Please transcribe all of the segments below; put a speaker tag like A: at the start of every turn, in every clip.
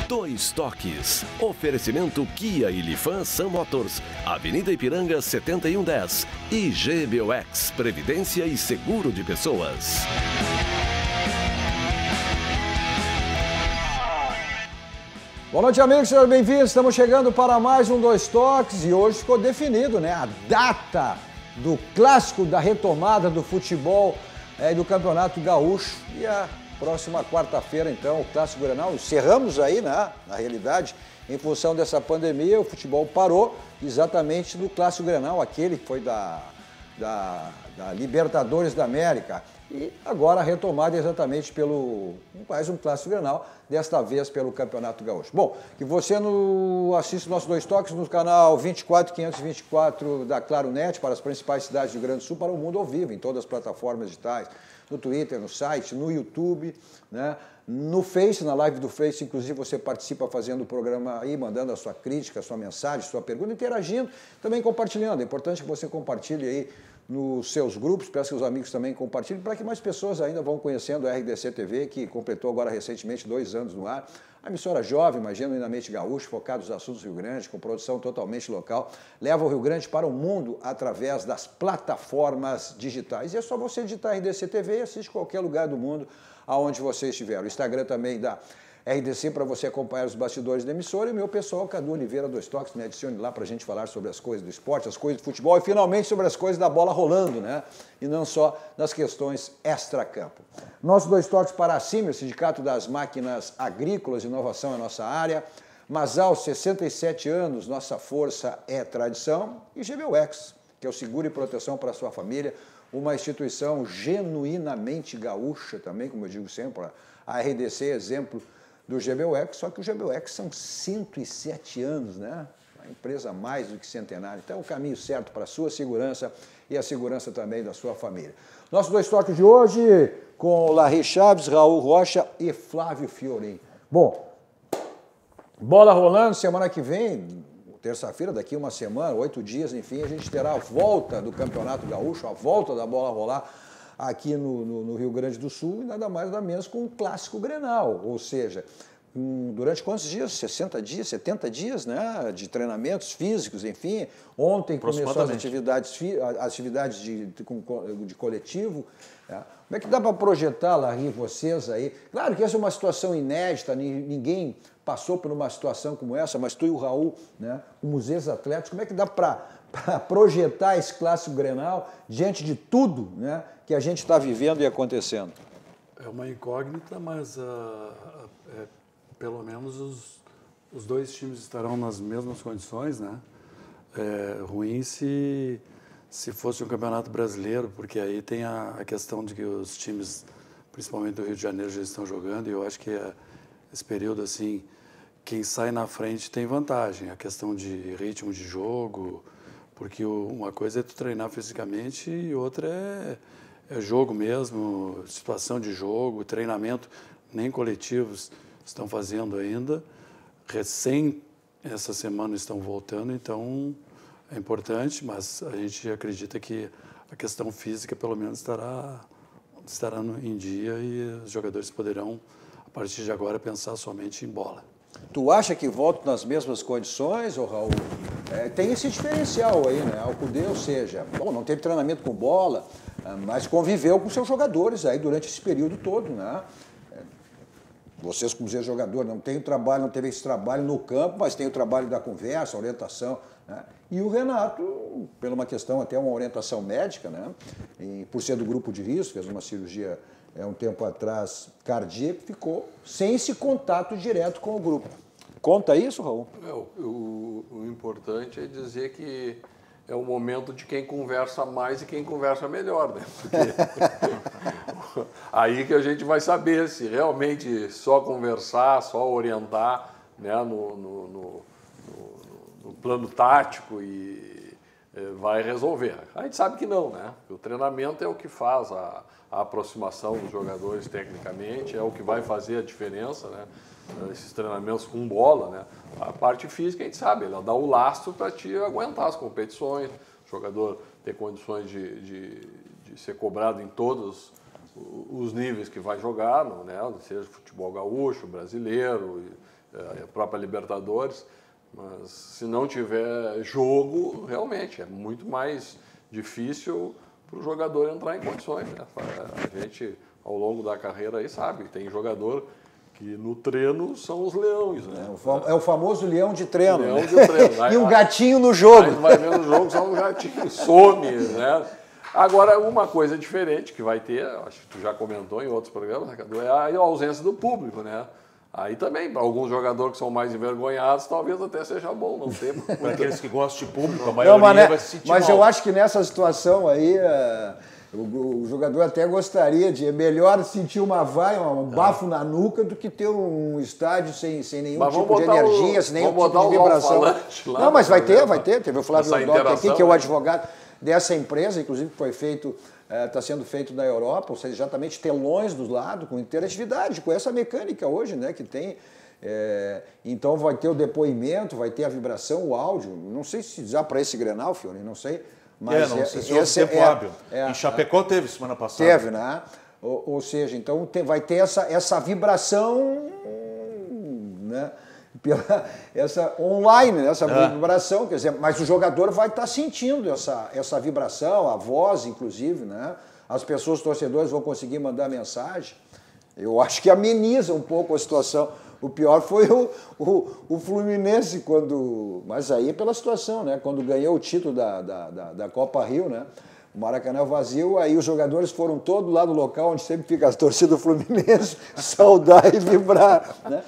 A: Dois Toques. Oferecimento Kia e Lifan Sam Motors, Avenida Ipiranga 7110 e GBOX, Previdência e Seguro de Pessoas.
B: Boa noite, amigos, sejam bem-vindos. Estamos chegando para mais um Dois Toques e hoje ficou definido, né, a data do clássico da retomada do futebol e do Campeonato Gaúcho. E a próxima quarta-feira, então, o Clássico Grenal. Encerramos aí, né, na realidade, em função dessa pandemia, o futebol parou exatamente no Clássico Grenal, aquele que foi da Libertadores da América. E agora a retomada exatamente mais um Clássico Grenal, desta vez pelo Campeonato Gaúcho. Bom, que você assiste nossos Dois Toques no canal 24524 da Claro Net para as principais cidades do Rio Grande do Sul, para o mundo ao vivo, em todas as plataformas digitais, no Twitter, no site, no YouTube, né? No Face, na live do Face, inclusive você participa fazendo o programa aí, mandando a sua crítica, a sua mensagem, a sua pergunta, interagindo, também compartilhando. É importante que você compartilhe aí nos seus grupos, peço que os amigos também compartilhem, para que mais pessoas ainda vão conhecendo a RDC TV, que completou agora recentemente 2 anos no ar. A emissora jovem, mas genuinamente gaúcha, focada nos assuntos do Rio Grande, com produção totalmente local, leva o Rio Grande para o mundo através das plataformas digitais. E é só você digitar RDC TV e assiste qualquer lugar do mundo aonde você estiver. O Instagram também dá RDC para você acompanhar os bastidores da emissora, e o meu pessoal, Cadu Oliveira, Dois Toques, me adicione lá para a gente falar sobre as coisas do esporte, as coisas do futebol e finalmente sobre as coisas da bola rolando, né? E não só das questões extra-campo. Nosso Dois Toques para a CIMER, Sindicato das Máquinas Agrícolas, inovação é a nossa área. Masal, 67 anos, nossa força é tradição. E GBOX, que é o seguro e proteção para a sua família, uma instituição genuinamente gaúcha também, como eu digo sempre, a RDC é exemplo do GBOX, só que o GBOX são 107 anos, né? Uma empresa mais do que centenária. Então é o caminho certo para a sua segurança e a segurança também da sua família. Nossos Dois Toques de hoje com Larry Chaves, Raul Rocha e Flávio Fiorin. Bom, bola rolando, semana que vem, terça-feira, daqui uma semana, 8 dias, enfim, a gente terá a volta do Campeonato Gaúcho, a volta da bola rolar aqui no Rio Grande do Sul, e nada mais nada menos com um Clássico Grenal, ou seja, durante quantos dias? 60 dias, 70 dias, né, de treinamentos físicos, enfim. Ontem começou as atividades de coletivo. Né? Como é que dá para projetar, Larry, vocês aí? Claro que essa é uma situação inédita, ninguém passou por uma situação como essa, mas tu e o Raul, né, como os ex-atletas, como é que dá para projetar esse Clássico Grenal diante de tudo, né, que a gente está vivendo e acontecendo?
C: É uma incógnita, mas pelo menos os dois times estarão nas mesmas condições, né? É ruim se fosse um campeonato brasileiro, porque aí tem a questão de que os times, principalmente do Rio de Janeiro, já estão jogando, e eu acho que esse período, assim, quem sai na frente tem vantagem, a questão de ritmo de jogo, porque uma coisa é tu treinar fisicamente e outra é jogo mesmo, situação de jogo, treinamento, nem coletivos estão fazendo ainda, recém essa semana estão voltando, então é importante, mas a gente acredita que a questão física pelo menos estará em dia e os jogadores poderão, a partir de agora, pensar somente em bola.
B: Tu acha que volta nas mesmas condições, ô Raul? Tem esse diferencial aí, né? Ou seja, bom, não teve treinamento com bola, mas conviveu com seus jogadores aí durante esse período todo, né? Vocês, como jogador, não teve esse trabalho no campo, mas tem o trabalho da conversa, orientação, né? E o Renato, por uma questão até uma orientação médica, né? E por ser do grupo de risco, fez uma cirurgia um tempo atrás cardíaco, ficou sem esse contato direto com o grupo. Conta isso, Raul?
D: O importante é dizer que é o momento de quem conversa mais e quem conversa melhor, né? Porque aí que a gente vai saber se realmente só conversar, só orientar, né, no plano tático e vai resolver. A gente sabe que não, né? O treinamento é o que faz a aproximação dos jogadores tecnicamente, é o que vai fazer a diferença, né? Esses treinamentos com bola, né? A parte física a gente sabe, ela dá o lastro para te aguentar as competições, o jogador ter condições de ser cobrado em todos os níveis que vai jogar, né? Seja futebol gaúcho, brasileiro, a própria Libertadores, mas se não tiver jogo, realmente é muito mais difícil para o jogador entrar em condições, né? A gente, ao longo da carreira, aí sabe, tem jogador que no treino são os leões, né?
B: É o famoso leão de treino.
D: Leão
B: né?
D: de treino.
B: E o gatinho no jogo.
D: Aí vai ver no jogo, são os gatinhos, some, né? Agora, uma coisa diferente que vai ter, acho que tu já comentou em outros programas, é a ausência do público, né? Aí também, para alguns jogadores que são mais envergonhados, talvez até seja bom não ter.
E: Para aqueles que gostam de público, a maioria vai se sentir
B: mas
E: mal.
B: eu acho que nessa situação aí, o jogador até gostaria de... É melhor sentir um bafo na nuca do que ter um estádio sem nenhum
D: Mas
B: tipo de energia, sem nenhum tipo de vibração. Não, mas vai ter. Teve o Flávio Doc aqui, que é o advogado dessa empresa, inclusive que foi feito... Está sendo feito na Europa, ou seja, exatamente telões dos lados, com interatividade, com essa mecânica hoje, né, que tem. Então vai ter o depoimento, vai ter a vibração, o áudio. Não sei se já para esse Grenal, Fiore, não sei. Mas
E: não sei se houve tempo hábil. Em Chapecó teve semana passada.
B: Teve, né? Ou seja, então vai ter essa vibração, né? Essa online, né? Essa vibração, quer dizer, mas o jogador vai estar sentindo essa vibração, a voz, inclusive, né? As pessoas, os torcedores vão conseguir mandar mensagem. Eu acho que ameniza um pouco a situação. O pior foi o Fluminense, mas aí é pela situação, né? Quando ganhou o título da Copa Rio, né? O Maracanã vazio, aí os jogadores foram todos lá no local onde sempre fica a torcida do Fluminense, saudar e vibrar, né?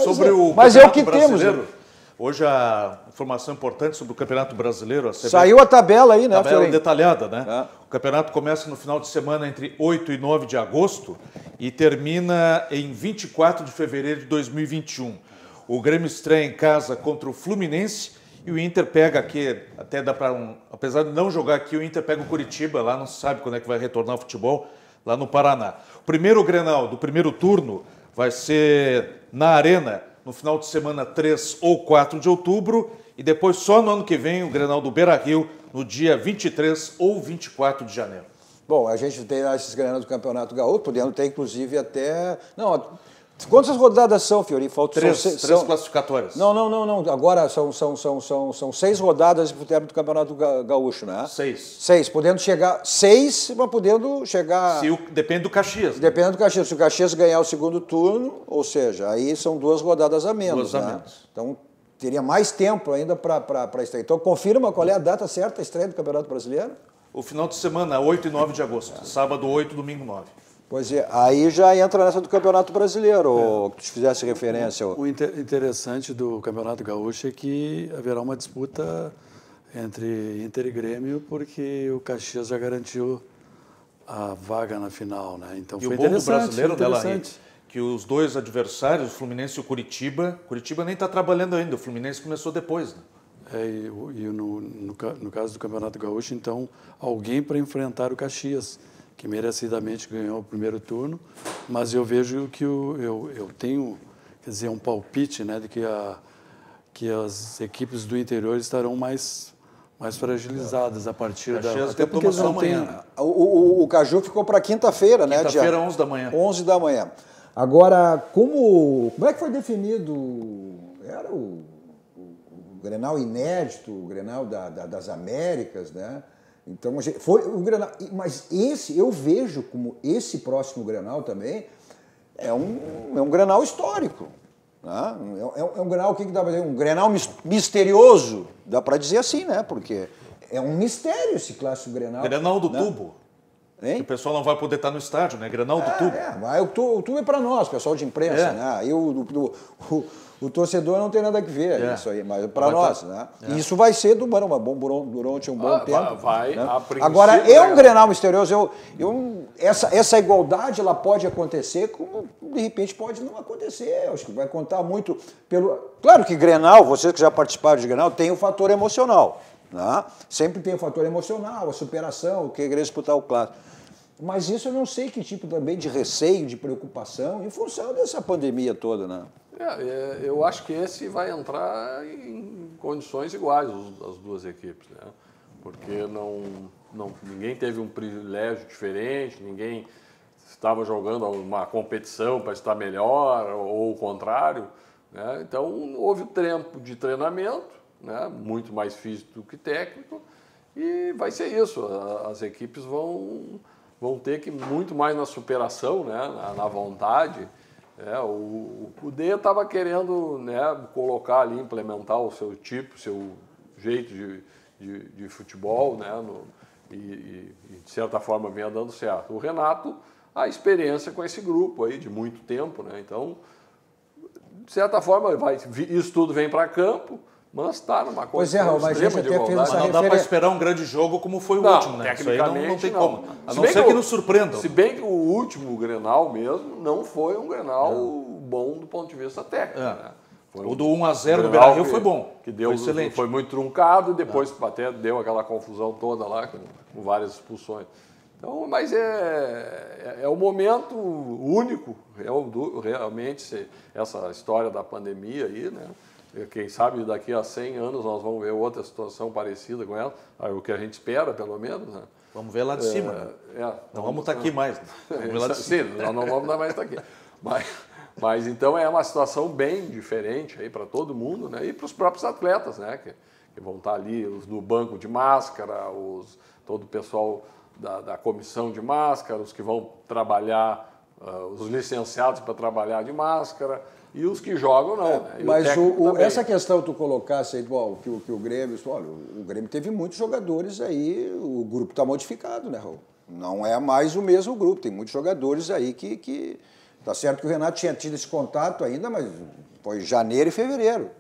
E: Sobre o
B: Campeonato
E: Brasileiro,
B: temos.
E: Hoje a informação importante sobre o Campeonato Brasileiro.
B: Saiu a tabela aí, né?
E: Tabela detalhada, né? O campeonato começa no final de semana entre 8 e 9 de agosto e termina em 24 de fevereiro de 2021. O Grêmio estreia em casa contra o Fluminense e o Inter pega aqui, até dá para apesar de não jogar aqui, o Inter pega o Curitiba, lá não se sabe quando é que vai retornar o futebol, lá no Paraná. O primeiro Grenal do primeiro turno vai ser na Arena, no final de semana 3 ou 4 de outubro, e depois só no ano que vem o Grenal do Beira-Rio, no dia 23 ou 24 de janeiro.
B: Bom, a gente tem esses Grenais do Campeonato Gaúcho, podendo ter inclusive até... Não, quantas rodadas são, Fiori? Faltam
E: três classificatórias.
B: Não. Agora são 6 rodadas pro término do Campeonato Gaúcho, né? 6, podendo chegar... 6, mas podendo chegar...
E: Depende do Caxias.
B: Dependendo do Caxias. Se o Caxias ganhar o segundo turno, ou seja, aí são 2 rodadas a menos.
E: 2 a
B: né?
E: menos.
B: Então, teria mais tempo ainda para estreia. Então, confirma qual é a data certa da estreia do Campeonato Brasileiro?
E: O final de semana, 8 e 9 de agosto. Sábado 8, domingo 9.
B: Pois é, aí já entra nessa do Campeonato Brasileiro, que tu fizesse referência.
C: O interessante do Campeonato Gaúcho é que haverá uma disputa entre Inter e Grêmio, porque o Caxias já garantiu a vaga na final, né? Então foi interessante.
E: E o bom do brasileiro, dela, que os dois adversários, o Fluminense e o Curitiba nem está trabalhando ainda, o Fluminense começou depois, né?
C: No caso do Campeonato Gaúcho, então, alguém para enfrentar o Caxias, que merecidamente ganhou o primeiro turno, mas eu vejo que eu tenho, quer dizer, um palpite, né, de que as equipes do interior estarão mais fragilizadas a partir da...
E: Até porque eles não têm...
B: O Caju ficou para quinta-feira, né?
E: Quinta-feira, 11 da manhã.
B: 11 da manhã. Agora, como é que foi definido? Era o Grenal inédito, o Grenal das Américas, né? Então, foi o Grenal, mas eu vejo como esse próximo Grenal também é um Grenal histórico. Né? É um Grenal, o que dá para dizer? Um Grenal misterioso, dá para dizer assim, né? Porque é um mistério esse clássico Grenal.
E: Grenal do
B: né?
E: Tubo.
B: Hein?
E: O pessoal não vai poder estar no estádio, né? Grenal do Tubo.
B: Mas o Tubo é para nós, pessoal de imprensa, né? Aí o torcedor não tem nada a ver isso aí, mas para nós, né? Isso vai ser durante um bom tempo.
D: Vai,
B: né?
D: a princípio,
B: agora, é um Grenal misterioso. Essa igualdade ela pode acontecer, como de repente pode não acontecer. Eu acho que vai contar muito pelo... Claro que Grenal, vocês que já participaram de Grenal, tem o fator emocional. Né? Sempre tem o fator emocional, a superação, o querer disputar o clássico. Mas isso eu não sei que tipo também de receio, de preocupação, em função dessa pandemia toda, né?
D: Eu acho que esse vai entrar em condições iguais, as duas equipes, né? Porque ninguém teve um privilégio diferente, ninguém estava jogando uma competição para estar melhor ou o contrário. né? Então, houve o tempo de treinamento, né? Muito mais físico do que técnico, e vai ser isso. As equipes vão ter que muito mais na superação, né? Na vontade. O Cudê estava querendo, né, colocar ali, implementar o seu tipo, o seu jeito de futebol, né? E de certa forma vinha dando certo. O Renato, a experiência com esse grupo aí de muito tempo, né? Então, de certa forma, isso tudo vem para campo, mas está numa coisa
B: Raul, mas a gente até fez essa
E: Mas não dá para esperar um grande jogo como foi o último, né? Isso aí não tem como. A não ser que nos surpreendam.
D: Se bem que o último Grenal mesmo não foi um Grenal bom do ponto de vista técnico, né?
E: O do 1-0 no Beira-Rio foi bom,
D: que deu,
E: foi excelente.
D: Foi muito truncado, e depois até deu aquela confusão toda lá, com várias expulsões. Então, mas é o momento único, realmente, essa história da pandemia aí, né? Quem sabe daqui a 100 anos nós vamos ver outra situação parecida com ela, o que a gente espera, pelo menos, né?
E: Vamos ver lá de cima. Não vamos estar aqui mais. Vamos ver lá de cima.
D: Sim, nós não vamos mais estar aqui. Mas então é uma situação bem diferente aí para todo mundo, né? E para os próprios atletas, né? Que vão estar ali no banco de máscara, todo o pessoal da comissão de máscara, os que vão trabalhar, os licenciados para trabalhar de máscara, e os que jogam não. Né?
B: Mas essa questão que tu colocasse aí, que o Grêmio, olha, o Grêmio teve muitos jogadores aí, o grupo está modificado, né, Raul? Não é mais o mesmo grupo, tem muitos jogadores aí que tá certo que o Renato tinha tido esse contato ainda, mas foi janeiro e fevereiro.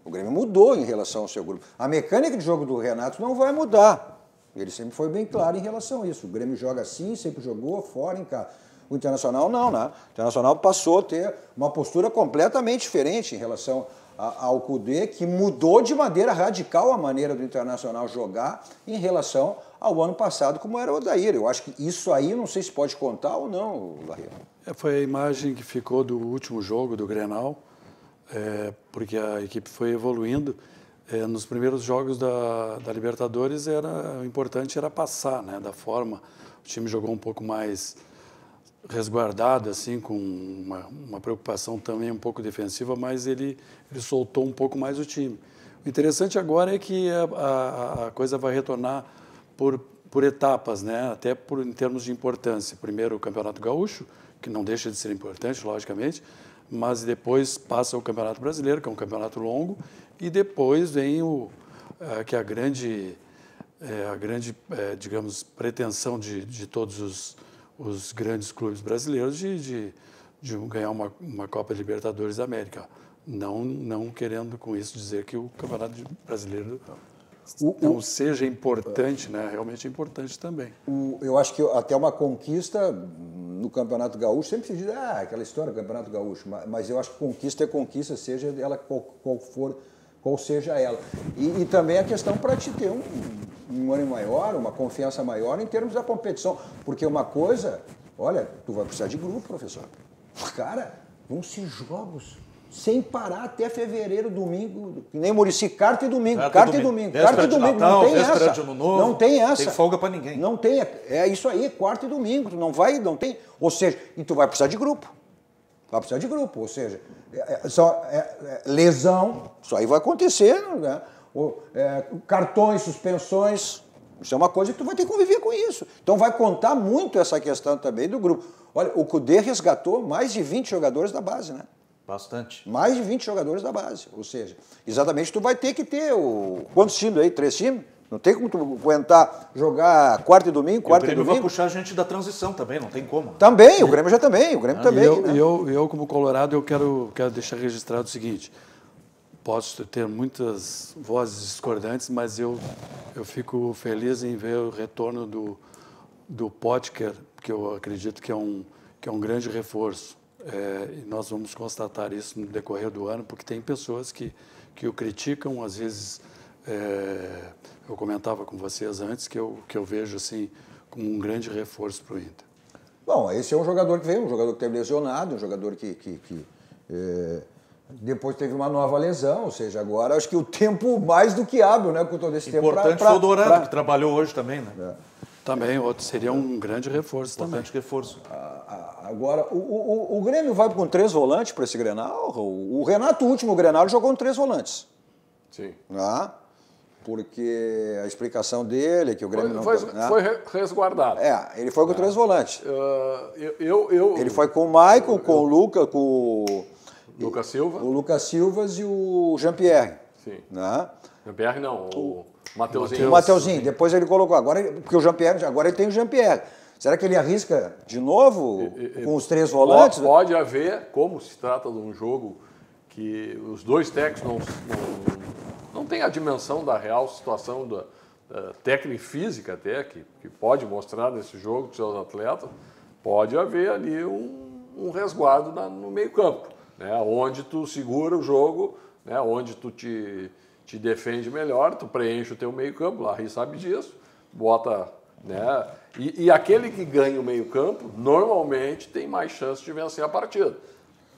B: O Grêmio mudou em relação ao seu grupo. A mecânica de jogo do Renato não vai mudar. Ele sempre foi bem claro em relação a isso. O Grêmio joga assim, sempre jogou, fora, em casa. O Internacional não, né? O Internacional passou a ter uma postura completamente diferente em relação ao Cudê, que mudou de maneira radical a maneira do Internacional jogar em relação ao ano passado, como era o Odair. Eu acho que isso aí, não sei se pode contar ou não, Larreiro.
C: Foi a imagem que ficou do último jogo do Grenal, porque a equipe foi evoluindo. Nos primeiros jogos da Libertadores, o importante era passar, né, da forma. O time jogou um pouco mais resguardado, assim, com uma preocupação também um pouco defensiva, mas ele soltou um pouco mais o time. O interessante agora é que a coisa vai retornar por etapas, né, até em termos de importância. Primeiro o Campeonato Gaúcho, que não deixa de ser importante, logicamente, mas depois passa o Campeonato Brasileiro, que é um campeonato longo, e depois vem a grande, digamos, pretensão de todos os grandes clubes brasileiros de ganhar uma Copa Libertadores da América. Não querendo com isso dizer que o Campeonato Brasileiro não seja importante, né? Realmente é importante também.
B: Eu acho que até uma conquista no Campeonato Gaúcho, sempre se diz, aquela história do Campeonato Gaúcho, mas eu acho que conquista é conquista, seja ela qual seja ela. E também a questão para te ter um ânimo maior, uma confiança maior em termos da competição. Porque uma coisa, olha, tu vai precisar de grupo, professor. Cara, vão ser jogos sem parar até fevereiro, domingo, que nem Muricy, quarta e domingo, quarta e domingo,
E: não tem essa. De Ano Novo,
B: não tem essa.
E: Tem folga para ninguém.
B: Não tem, é isso aí, quarta e domingo, tu não tem, ou seja, e tu vai precisar de grupo. Vai precisar de grupo, ou seja, lesão, isso aí vai acontecer, né? Cartões, suspensões, isso é uma coisa que tu vai ter que conviver com isso. Então vai contar muito essa questão também do grupo. Olha, o Cudê resgatou mais de 20 jogadores da base, né?
E: Bastante.
B: Mais de 20 jogadores da base, ou seja, exatamente tu vai ter que ter quantos times aí? 3 times? Não tem como tu aguentar jogar quarta e domingo, quarta e domingo.
E: O Grêmio vai puxar a gente da transição também, não tem como.
B: Também, o Grêmio já também, o Grêmio também.
C: Eu, como colorado, eu quero deixar registrado o seguinte, posso ter muitas vozes discordantes, mas eu fico feliz em ver o retorno do Potker, que eu acredito que é um grande reforço. E nós vamos constatar isso no decorrer do ano, porque tem pessoas que o criticam, às vezes... eu comentava com vocês antes que eu vejo assim como um grande reforço para o Inter.
B: Bom, esse é um jogador que veio, um jogador que teve lesionado, um jogador que depois teve uma nova lesão, ou seja, agora acho que o tempo mais do que hábil, né, com todo esse tempo.
E: Importante foi o Dourado, que trabalhou hoje também, né?
C: Também, outro seria um grande reforço também.
E: Importante reforço.
B: Agora, o Grêmio vai com 3 volantes para esse Grenal? O Renato, o último Grenal, jogou com 3 volantes.
D: Sim.
B: Né? Porque a explicação dele é que o Grêmio não...
D: Foi
B: né?
D: resguardado.
B: Ele foi com 3 volantes.
D: Ele
B: foi com o Maicon, com o Luca, com o
D: Lucas Silva.
B: O Lucas Silvas e o Jean-Pierre.
D: Sim.
B: Né?
D: Jean-Pierre não, o Mateuzinho.
B: O Mateuzinho, depois ele colocou. Agora, porque o Jean-Pierre, agora ele tem o Jean-Pierre. Será que ele arrisca de novo com os 3 volantes?
D: Pode haver, como se trata de um jogo que os dois técnicos não têm a dimensão da real situação da técnica e física até, que pode mostrar nesse jogo para os seus atletas, pode haver ali um resguardo no meio campo, né, onde tu segura o jogo, né, onde tu te defende melhor, tu preenche o teu meio campo, o Larry sabe disso, bota... Né, e aquele que ganha o meio campo, normalmente tem mais chance de vencer a partida.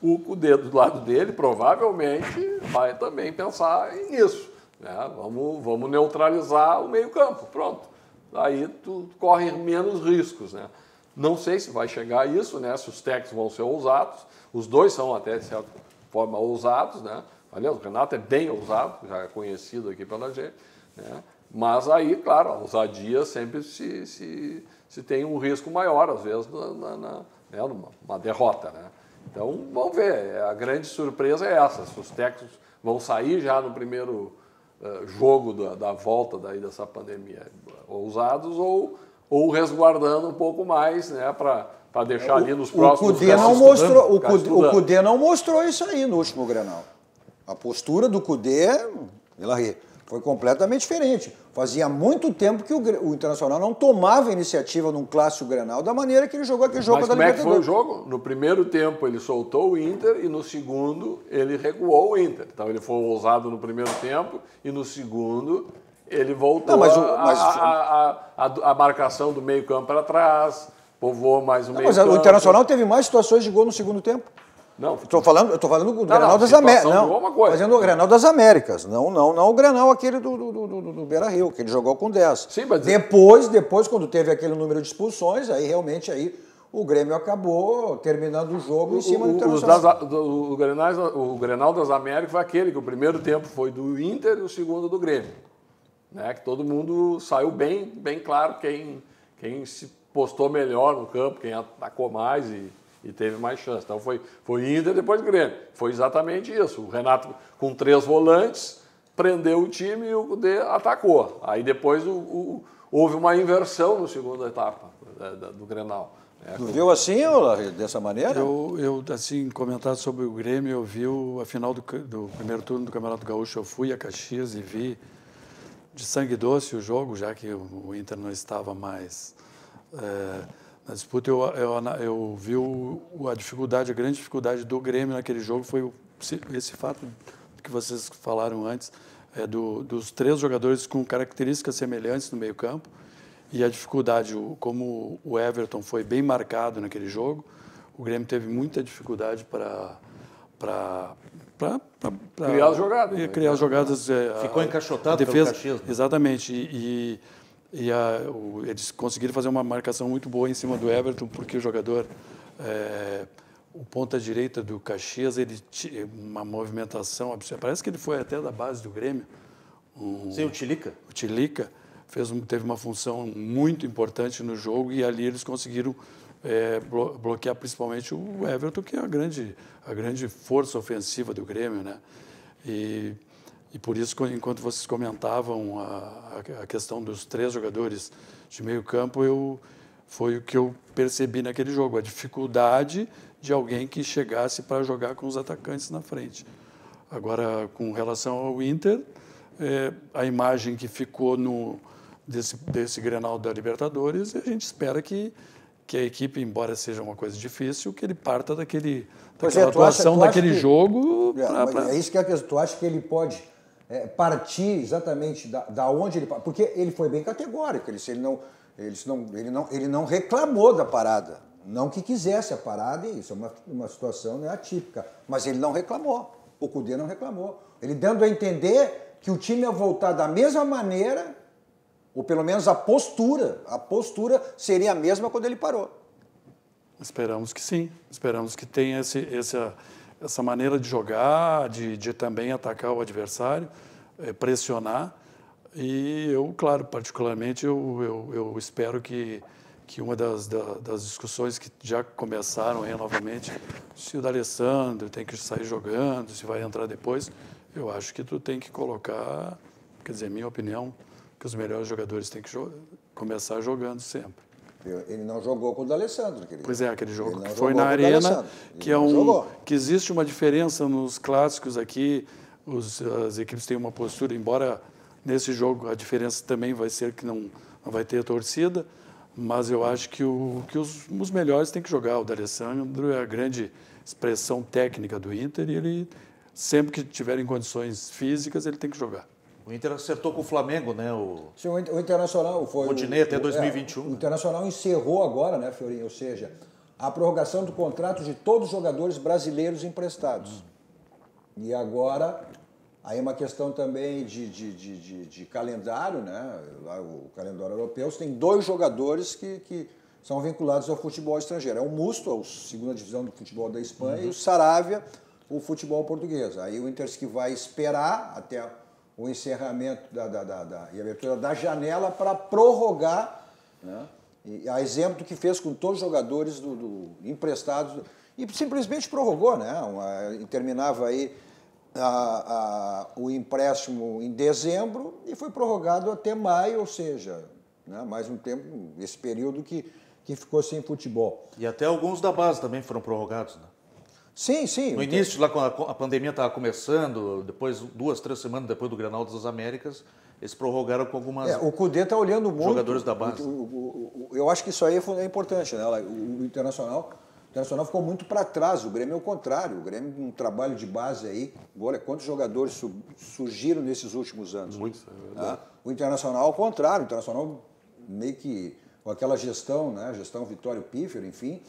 D: O dedo do lado dele provavelmente vai também pensar nisso. Né? Vamos neutralizar o meio-campo. Pronto. Aí tu corre menos riscos. Né? Não sei se vai chegar a isso, né? Se os técnicos vão ser ousados. Os dois são até, de certa forma, ousados. Né? Aliás, o Renato é bem ousado, já é conhecido aqui pela gente. Né? Mas aí, claro, a ousadia sempre se tem um risco maior, às vezes, numa derrota. Né? Então, vamos ver. A grande surpresa é essa. Se os técnicos vão sair já no primeiro jogo da volta dessa pandemia, ousados ou resguardando um pouco mais, né, para deixar ali nos próximos...
B: O Cudê não mostrou isso aí no último Grenal. A postura do Cudê, foi completamente diferente. Fazia muito tempo que o Internacional não tomava iniciativa num clássico Grenal da maneira que ele jogou aquele jogo da Libertadores.
D: Mas como é que foi o jogo? No primeiro tempo ele soltou o Inter e no segundo ele recuou o Inter. Então ele foi ousado no primeiro tempo e no segundo ele voltou a marcação do meio campo para trás, povoou mais o meio campo.
B: Mas o Internacional teve mais situações de gol no segundo tempo.
D: Não,
B: eu tô falando do Grenal das Américas. Fazendo o Grenal das Américas. Não o Grenal aquele do Beira-Rio, que ele jogou com 10.
D: Sim, mas...
B: Depois, quando teve aquele número de expulsões, aí realmente o Grêmio acabou terminando o jogo em cima do Internacional.
D: O Grenal das Américas foi aquele que o primeiro tempo foi do Inter e o segundo do Grêmio. Né? Que todo mundo saiu bem claro quem se postou melhor no campo, quem atacou mais e teve mais chance. Então foi Inter, depois Grêmio. Foi exatamente isso. O Renato, com 3 volantes, prendeu o time e o Cudê atacou. Aí depois houve uma inversão na segunda etapa do Grenal.
B: Tu viu assim, ou dessa maneira?
C: Eu, assim, comentar sobre o Grêmio, eu vi a final do primeiro turno do Campeonato Gaúcho, eu fui a Caxias e vi de sangue doce o jogo, já que o Inter não estava mais... Na disputa, eu vi a grande dificuldade do Grêmio naquele jogo foi esse fato que vocês falaram antes, dos 3 jogadores com características semelhantes no meio-campo e a dificuldade, como o Everton foi bem marcado naquele jogo, o Grêmio teve muita dificuldade para
D: criar as jogadas.
C: Criar as jogadas.
E: Ficou encaixotado pelo Caxias.
C: Exatamente. Eles conseguiram fazer uma marcação muito boa em cima do Everton, porque o jogador, o ponta-direita do Caxias, ele tinha uma movimentação absurda. Parece que ele foi até da base do Grêmio.
E: Sim, o Tilica.
C: O Tilica teve uma função muito importante no jogo e ali eles conseguiram bloquear principalmente o Everton, que é a grande força ofensiva do Grêmio, né? E por isso, enquanto vocês comentavam a questão dos 3 jogadores de meio campo, foi o que eu percebi naquele jogo, a dificuldade de alguém que chegasse para jogar com os atacantes na frente. Agora, com relação ao Inter, a imagem que ficou desse Grenal da Libertadores, a gente espera que a equipe, embora seja uma coisa difícil, que ele parta daquela atuação daquele jogo.
B: É isso que é a questão. Tu acha que ele pode partir exatamente da onde ele... Porque ele foi bem categórico, ele não reclamou da parada. Não que quisesse a parada, e isso é uma situação atípica, mas ele não reclamou. O Cudê não reclamou. Ele dando a entender que o time ia voltar da mesma maneira Ou pelo menos a postura seria a mesma quando ele parou.
C: Esperamos que sim. Esperamos que tenha essa maneira de jogar, de também atacar o adversário, pressionar. E eu, claro, particularmente, eu espero que uma das discussões que já começaram aí novamente, se o D'Alessandro tem que sair jogando, se vai entrar depois, eu acho que tu tem que colocar, quer dizer, minha opinião, que os melhores jogadores têm que começar jogando sempre.
B: Ele não jogou com o D'Alessandro.
C: Pois é, aquele jogo que foi na Arena, que existe uma diferença nos clássicos aqui, as equipes têm uma postura, embora nesse jogo a diferença também vai ser que não vai ter torcida, mas eu acho que os melhores têm que jogar. O D'Alessandro é a grande expressão técnica do Inter e ele, sempre que tiver em condições físicas, ele tem que jogar.
E: O Inter acertou com o Flamengo, né?
B: Sim, o Internacional foi...
E: Rodinei até 2021.
B: O Internacional encerrou agora, né, Fiorinho? Ou seja, a prorrogação do contrato de todos os jogadores brasileiros emprestados. E agora, aí uma questão também de calendário, né? Lá, o calendário europeu, tem 2 jogadores que são vinculados ao futebol estrangeiro. É o Musto, a segunda divisão do futebol da Espanha, e o Saravia, o futebol português. Aí o Inter que vai esperar até o encerramento e abertura da janela para prorrogar, né? E a exemplo do que fez com todos os jogadores emprestados, e simplesmente prorrogou, né? Terminava aí o empréstimo em dezembro e foi prorrogado até maio, ou seja, né? Mais um tempo, esse período que ficou sem futebol.
E: E até alguns da base também foram prorrogados, né?
B: Sim, sim.
E: No início, lá quando a pandemia estava começando, depois 2, 3 semanas depois do Grenal das Américas, eles prorrogaram com algumas...
B: O Cudê está olhando muito...
E: Jogadores da base.
B: Eu acho que isso aí é importante, né? O Internacional ficou muito para trás, o Grêmio é o contrário. O Grêmio, um trabalho de base aí, olha quantos jogadores surgiram nesses últimos anos.
D: Muitos, é verdade.
B: O Internacional ao contrário, o Internacional meio que com aquela gestão, né? Gestão Vitório Pífero, enfim...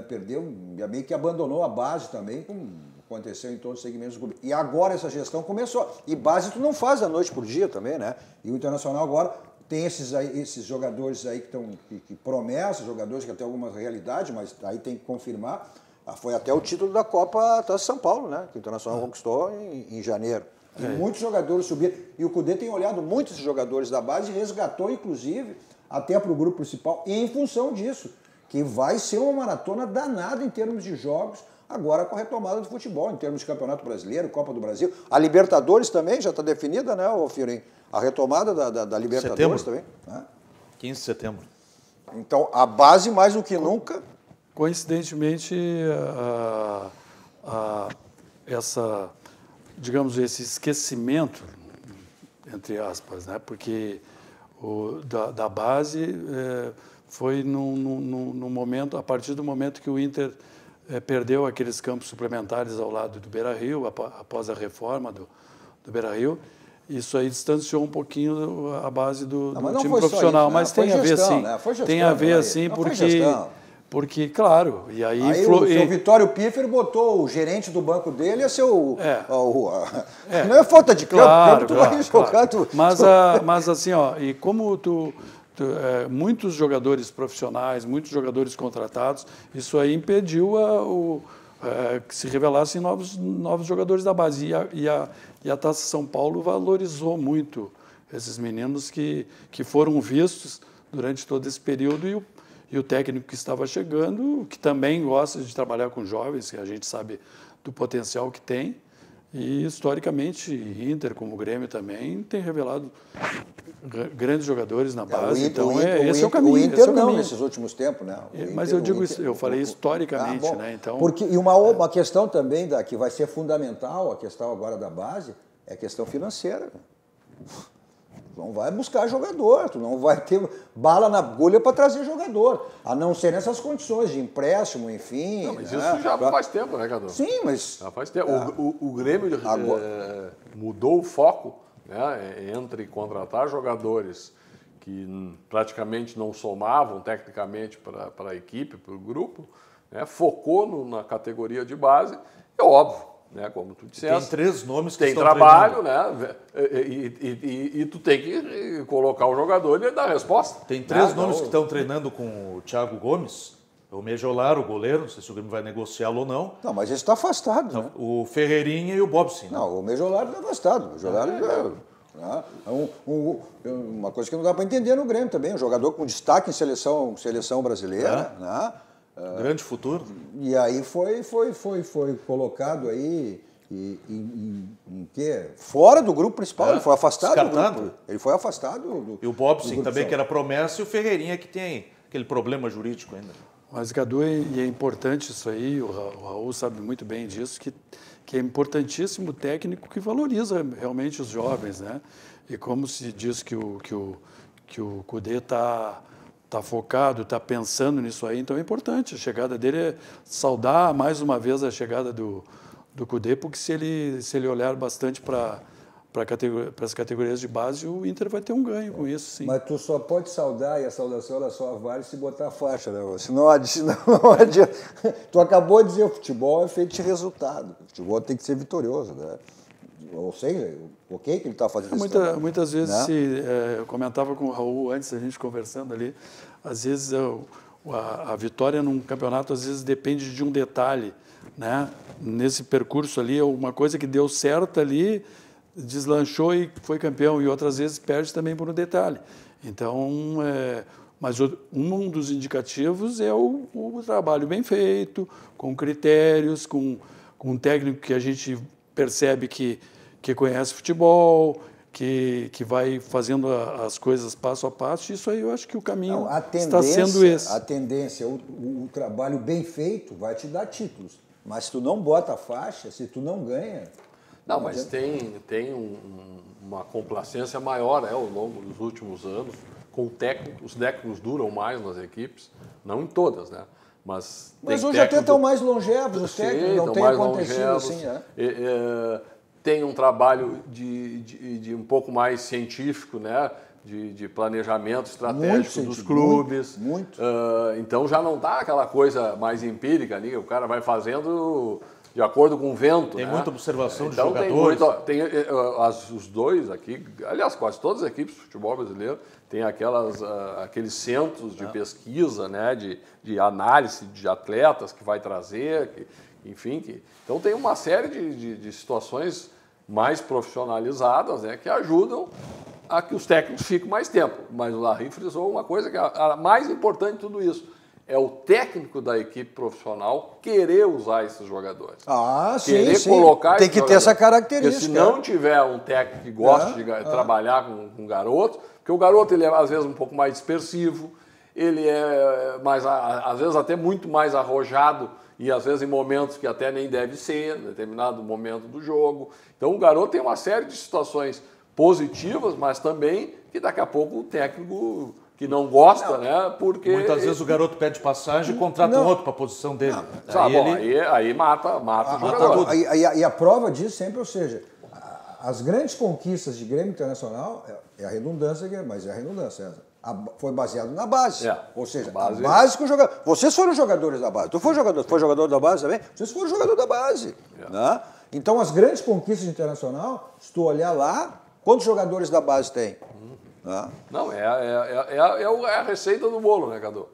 B: perdeu, meio que abandonou a base também, como aconteceu em todos os segmentos do clube. E agora essa gestão começou. E base tu não faz da noite por dia também, né? E o Internacional agora tem esses jogadores aí que estão que promessam, jogadores que têm alguma realidade, mas aí tem que confirmar. Foi até o título da Copa Taça São Paulo, né? Que o Internacional conquistou em janeiro. E muitos jogadores subiram. E o Cudê tem olhado muitos jogadores da base e resgatou, inclusive, até para o grupo principal, e em função disso, que vai ser uma maratona danada em termos de jogos, agora com a retomada do futebol, em termos de Campeonato Brasileiro, Copa do Brasil. A Libertadores também já está definida, né, Fiorinho? A retomada da Libertadores também. Né?
E: 15 de setembro.
B: Então, a base, mais do que nunca...
C: Coincidentemente, esse esquecimento, entre aspas, né, porque da base... foi no momento, a partir do momento que o Inter perdeu aqueles campos suplementares ao lado do Beira-Rio, após a reforma do Beira-Rio, isso aí distanciou um pouquinho a base do time profissional. Mas tem a ver, sim. Tem a ver, sim, porque, claro, e aí...
B: o seu Vitório Pífero botou o gerente do banco dele a ser não é falta de campo, tu vai jogar...
C: Mas assim, e como muitos jogadores profissionais, muitos jogadores contratados, isso aí impediu que se revelassem novos jogadores da base. E a Taça São Paulo valorizou muito esses meninos que foram vistos durante todo esse período e o técnico que estava chegando, que também gosta de trabalhar com jovens, que a gente sabe do potencial que tem. E, historicamente, Inter, como o Grêmio também, tem revelado grandes jogadores na base. Esse é o caminho.
B: O Inter não, nesses últimos tempos, né?
C: Mas eu digo isso, eu falei historicamente, né? Então,
B: e uma questão também que vai ser fundamental, a questão agora da base, é a questão financeira. Tu não vai buscar jogador, tu não vai ter bala na agulha para trazer jogador, a não ser nessas condições de empréstimo, enfim.
D: Não, mas isso já faz tempo, né, Cadu?
B: Sim, mas...
D: Já faz tempo. O Grêmio mudou o foco, né, entre contratar jogadores que praticamente não somavam tecnicamente para a equipe, para o grupo, né, focou na categoria de base. É óbvio, né, como tu disseste.
E: Tem 3 nomes que
D: tem
E: estão
D: trabalho,
E: treinando.
D: né? E tu tem que colocar o jogador e ele dar a resposta.
E: Tem 3 nomes que estão treinando com o Thiago Gomes. O Mejolar, o goleiro, não sei se o Grêmio vai negociá-lo ou não.
B: Não, mas esse está afastado, né?
E: O Ferreirinha e o Bobson. Né?
B: Não, o Mejolar está afastado. O Mejolar uma coisa que não dá para entender no Grêmio também. Um jogador com destaque em seleção brasileira, né?
E: Grande futuro.
B: E aí foi colocado aí em quê? Fora do grupo principal, ele foi afastado
E: descartado.
B: do grupo. Ele foi afastado do.
E: E o Bobson também,
B: só.
E: que era promessa, e o Ferreirinha, que tem aquele problema jurídico ainda.
C: Mas, Cadu, e é importante isso aí, o Raul sabe muito bem disso, que é importantíssimo o técnico que valoriza realmente os jovens, né? E como se diz que o Cudê está focado, está pensando nisso aí, então é importante. A chegada dele é saudar mais uma vez a chegada do Cudê, porque se ele olhar bastante para as categorias de base, o Inter vai ter um ganho com isso, sim.
B: Mas tu só pode saudar, e a saudação ela só vale se botar a faixa, né? Senão não adianta. Tu acabou de dizer, o futebol é feito de resultado. O futebol tem que ser vitorioso, né? Ou seja, o que ele está fazendo?
C: Muitas vezes, né? Eu comentava com o Raul antes, a gente conversando ali, às vezes a vitória num campeonato às vezes depende de um detalhe, né? Nesse percurso ali, uma coisa que deu certo ali, deslanchou e foi campeão, e outras vezes perde também por um detalhe. Então, mas um dos indicativos é o trabalho bem feito, com critérios, com um técnico que a gente percebe que conhece futebol, que vai fazendo as coisas passo a passo. Isso aí eu acho que o caminho está sendo esse.
B: A tendência, o trabalho bem feito vai te dar títulos. Mas se tu não bota a faixa, se tu não ganha...
D: Não, mas tem uma complacência maior, né, ao longo dos últimos anos, com o técnico. Os técnicos duram mais nas equipes, não em todas, né? Mas
B: hoje até estão mais longevos os técnicos, não tem acontecido assim, né?
D: Tem um trabalho de um pouco mais científico, né? De planejamento estratégico dos clubes.
B: Muito.
D: Então já não está aquela coisa mais empírica ali, o cara vai fazendo de acordo com o vento.
E: Tem, né? Muita observação de
D: então,
E: jogadores.
D: Os dois aqui, aliás, quase todas as equipes de futebol brasileiro têm aqueles centros de pesquisa, né? De análise de atletas que vai trazer, então tem uma série de situações mais profissionalizadas, né? Que ajudam a que os técnicos fiquem mais tempo. Mas o Larry frisou uma coisa que é a mais importante de tudo isso. É o técnico da equipe profissional querer usar esses jogadores.
B: Querer
D: colocar
B: tem que ter essa característica.
D: Porque se não tiver um técnico que gosta de trabalhar com garotos, porque o garoto ele é às vezes um pouco mais dispersivo, ele é mais, às vezes até muito mais arrojado, e às vezes em momentos que até nem deve ser, em determinado momento do jogo. Então o garoto tem uma série de situações positivas, mas também que daqui a pouco o técnico que não gosta, né? Porque
E: muitas vezes o garoto pede passagem e contrata um outro para a posição dele.
D: Aí mata o jogador.
B: E a prova disso sempre, ou seja, as grandes conquistas de Grêmio Internacional é a redundância, mas é a redundância. Foi baseado na base. Ou seja, a base com o jogador. Vocês foram jogadores da base. Tu foi jogador da base também? Vocês foram jogador da base. Né? Então, as grandes conquistas de Internacional, se tu olhar lá, quantos jogadores da base tem?
D: Não, é a receita do bolo, né, Cadu?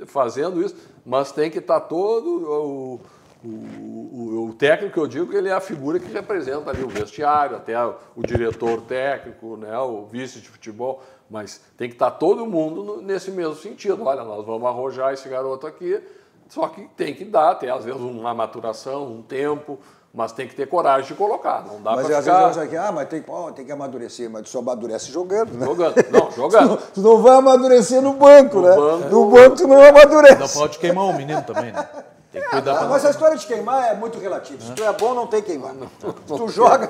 D: Fazendo isso, mas tem que estar todo o técnico, que eu digo que ele é a figura que representa ali o vestiário, até o diretor técnico, né, o vice de futebol, mas tem que estar todo mundo nesse mesmo sentido. Olha, nós vamos arrojar esse garoto aqui, só que tem que dar, tem às vezes uma maturação, um tempo, mas tem que ter coragem de colocar, não dá para ficar...
B: Mas às vezes mas tem que amadurecer, mas tu só amadurece jogando, né?
D: Jogando.
B: Tu não vai amadurecer no banco, né? No banco tu não amadurece.
E: Não pode queimar o menino também, né? Tem que cuidar
B: mas a história de queimar é muito relativa. Se tu é bom, não tem queimar. Tu joga.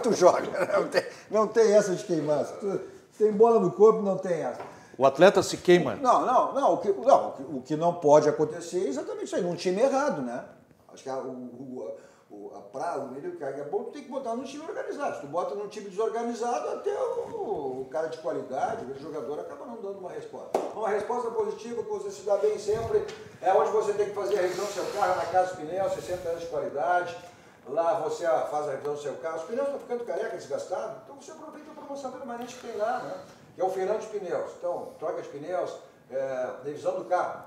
B: Não tem essa de queimar. Se tu tem bola no corpo, não tem essa.
E: O atleta se queima.
B: Não. O que não pode acontecer é exatamente isso aí, num time errado, né? Acho que é bom, tu tem que botar num time organizado. Se tu bota num time desorganizado, até o cara de qualidade, o jogador acaba não dando uma resposta. Uma resposta positiva, que você se dá bem sempre, é onde você tem que fazer a revisão do seu carro, na casa dos pneus, 60 anos de qualidade. lá você faz a revisão do seu carro, os pneus estão ficando careca, desgastados, então você aproveita a promoção permanente que tem lá, né? Que é o feirão de pneus. Então, troca de pneus, revisão do carro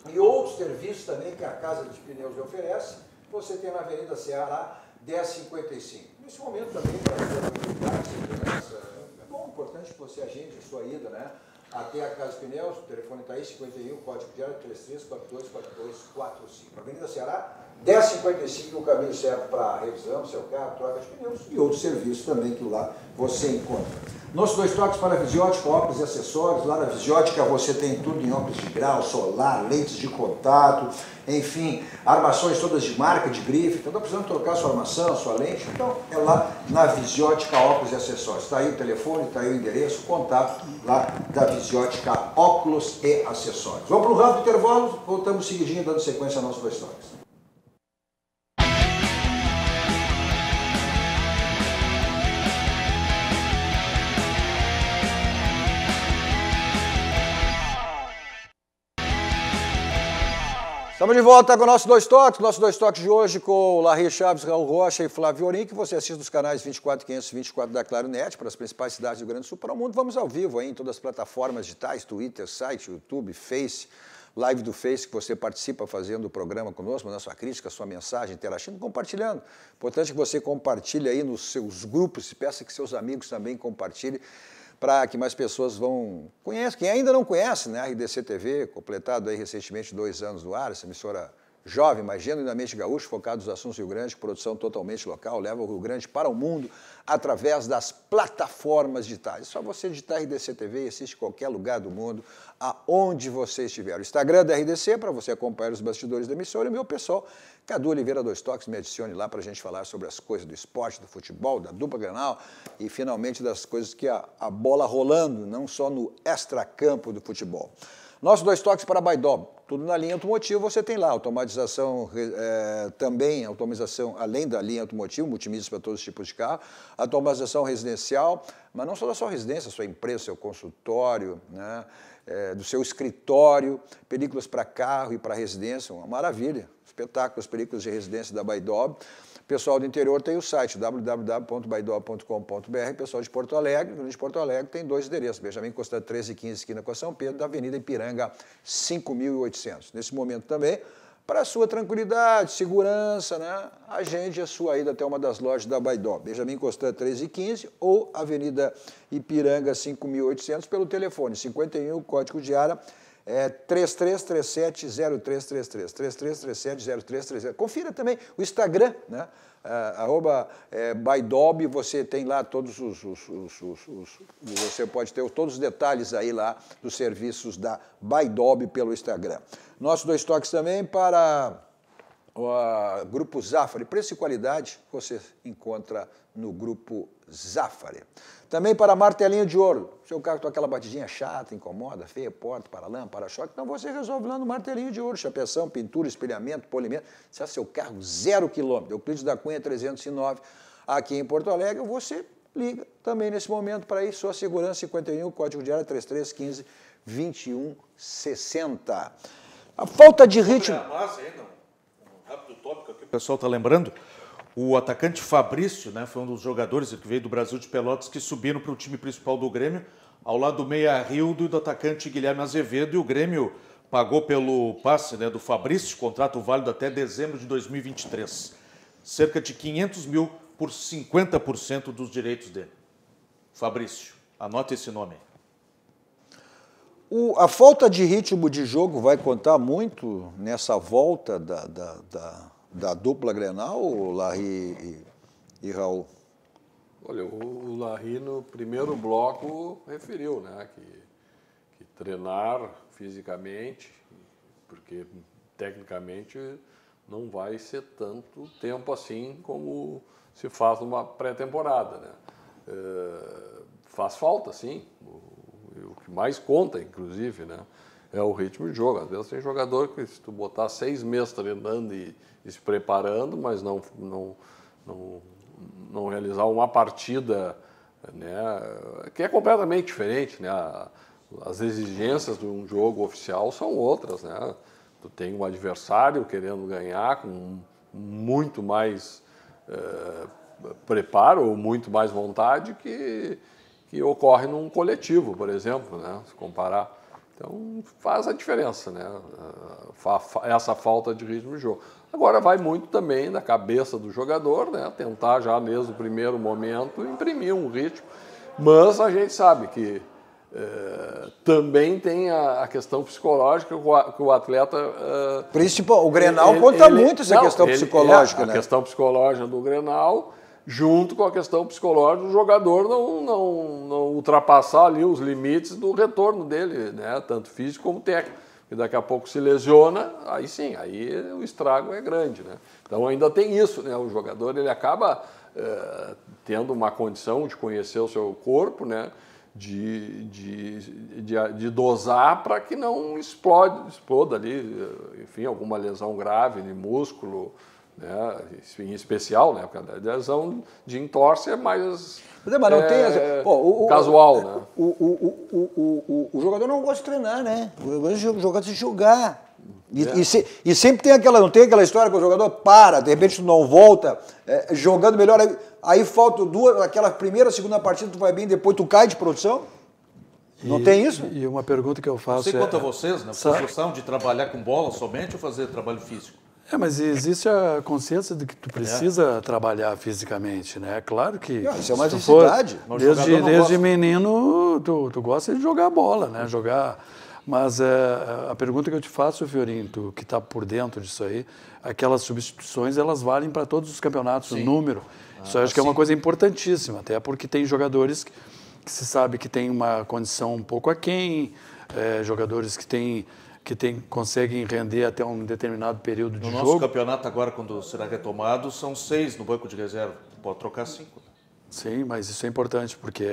B: e outros serviços também que a Casa dos Pneus oferece, você tem na Avenida Ceará 1055. Nesse momento também, para segurança, é bom, importante que você agende a sua ida, né? Até a Casa dos Pneus, o telefone está aí, 51, código de área 33424245. Avenida Ceará, 1055, o caminho certo para revisão, seu carro, troca de pneus e outros serviços também que lá você encontra. Nossos 2 toques para a Visiótica, óculos e acessórios. Lá na Visiótica você tem tudo em óculos de grau, solar, lentes de contato, enfim, armações todas de marca, de grife. Então, está precisando trocar sua armação, sua lente? Então, é lá na Visiótica, óculos e acessórios. Está aí o telefone, está aí o endereço, o contato lá da Visiótica, óculos e acessórios. Vamos para um rápido intervalo, voltamos seguidinho, dando sequência aos nossos 2 toques. Estamos de volta com o nosso 2 toques. Nosso 2 toques de hoje com o Larry Chaves, Raul Rocha e Flávio Orim, que você assiste nos canais 24 524 da Claro Net, para as principais cidades do Rio Grande do Sul, para o mundo. Vamos ao vivo aí em todas as plataformas digitais, Twitter, site, YouTube, Face, live do Face, que você participa fazendo o programa conosco, mandando sua crítica, sua mensagem, interagindo, compartilhando. Importante que você compartilhe aí nos seus grupos, e peça que seus amigos também compartilhem, para que mais pessoas conheçam. Quem ainda não conhece, né, a RDC TV, completado aí recentemente 2 anos no ar, essa emissora jovem, mas genuinamente gaúcho, focado nos assuntos do Rio Grande, produção totalmente local, leva o Rio Grande para o mundo através das plataformas digitais. É só você digitar RDC TV e assiste em qualquer lugar do mundo, aonde você estiver. O Instagram da RDC, para você acompanhar os bastidores da emissora, e o meu pessoal, Cadu Oliveira 2 Toques, me adicione lá para a gente falar sobre as coisas do esporte, do futebol, da dupla Grenal e, finalmente, das coisas que a bola rolando, não só no extracampo do futebol. Nossos 2 toques para a Baidob, tudo na linha automotiva, você tem lá automatização, também automatização, além da linha automotiva, multimídias para todos os tipos de carro, automatização residencial, mas não só da sua residência, sua empresa, seu consultório, né, do seu escritório, películas para carro e para residência, uma maravilha, espetáculo, as películas de residência da Baidob. Pessoal do interior tem o site www.baidob.com.br, pessoal de Porto Alegre, Rio de Porto Alegre tem 2 endereços, Benjamin Costa 1315, esquina com a São Pedro, da Avenida Ipiranga 5800. Nesse momento também, para a sua tranquilidade, segurança, né, agende a sua ida até uma das lojas da Baidob, Benjamin Costa 1315 ou Avenida Ipiranga 5800 pelo telefone 51, código de área 3337-0333, 3337-0333. Confira também o Instagram, né? @Baidob, você tem lá todos você pode ter todos os detalhes aí lá dos serviços da Baidob pelo Instagram. Nossos 2 toques também para o Grupo Zafari. Preço e qualidade você encontra no Grupo Zafari. Também para martelinho de ouro. Seu carro tem aquela batidinha chata, incomoda, feia, porta, para-lama, para-choque, então você resolve lá no martelinho de ouro. Chapeação, pintura, espelhamento, polimento. Se é seu carro 0 km, Euclides da Cunha 309, aqui em Porto Alegre, você liga também nesse momento para ir. Sua segurança 51, código de área 3315 2160. A falta de ritmo.
E: Rápido tópico aqui. O pessoal está lembrando, o atacante Fabrício, né, foi um dos jogadores que veio do Brasil de Pelotas que subiram para o time principal do Grêmio, ao lado do meia Rildo e do atacante Guilherme Azevedo, e o Grêmio pagou pelo passe, né, do Fabrício, contrato válido até dezembro de 2023. Cerca de 500 mil por 50% dos direitos dele. Fabrício, anote esse nome aí.
B: A falta de ritmo de jogo vai contar muito nessa volta da dupla Grenal, Larry e Raul?
D: Olha, o Larry no primeiro bloco referiu, né, que treinar fisicamente, porque tecnicamente não vai ser tanto tempo assim como se faz numa pré-temporada, né? Faz falta, sim. O que mais conta, inclusive, né, é o ritmo de jogo. Às vezes tem jogador que, se tu botar 6 meses treinando e se preparando, mas não realizar uma partida, né, que é completamente diferente, né? As exigências de um jogo oficial são outras, né? Tu tem um adversário querendo ganhar com muito mais preparo ou muito mais vontade que ocorre num coletivo, por exemplo, né? Se comparar. Então, faz a diferença, né? Essa falta de ritmo de jogo. Agora, vai muito também da cabeça do jogador, né? Tentar já desde o primeiro momento imprimir um ritmo. Mas a gente sabe que também tem a questão psicológica que o atleta...
B: Principal, o Grenal conta muito essa questão psicológica, né?
D: A questão psicológica do Grenal, junto com a questão psicológica do jogador não ultrapassar ali os limites do retorno dele, né? Tanto físico como técnico. E daqui a pouco se lesiona, aí sim, aí o estrago é grande, né? Então ainda tem isso, né? O jogador ele acaba tendo uma condição de conhecer o seu corpo, né? De dosar para que não exploda ali, enfim, alguma lesão grave de músculo, né, em especial, né, porque a lesão de entorse é mais
B: mas não tem
D: casual, né?
B: O jogador não gosta de treinar, né? O jogador gosta de jogar. E sempre tem não tem aquela história que o jogador para, de repente tu não volta, jogando melhor, aí falta aquela primeira, segunda partida, tu vai bem, depois tu cai de produção? Não tem isso?
C: E uma pergunta que eu faço
E: Você quanto a vocês, né? Vocês gostam de trabalhar com bola somente ou fazer trabalho físico?
C: Mas existe a consciência de que tu precisa trabalhar fisicamente, né? Claro que...
B: Isso é uma necessidade.
C: Desde menino, tu gosta de jogar bola, né? Mas a pergunta que eu te faço, Fiorinho, tu que está por dentro disso aí, aquelas substituições, elas valem para todos os campeonatos, o número. Isso eu acho que é uma coisa importantíssima, até porque tem jogadores que se sabe que tem uma condição um pouco aquém, jogadores que conseguem render até um determinado período de jogo.
E: No nosso campeonato agora, quando será retomado, são 6 no banco de reserva. Pode trocar 5.
C: Sim, mas isso é importante, porque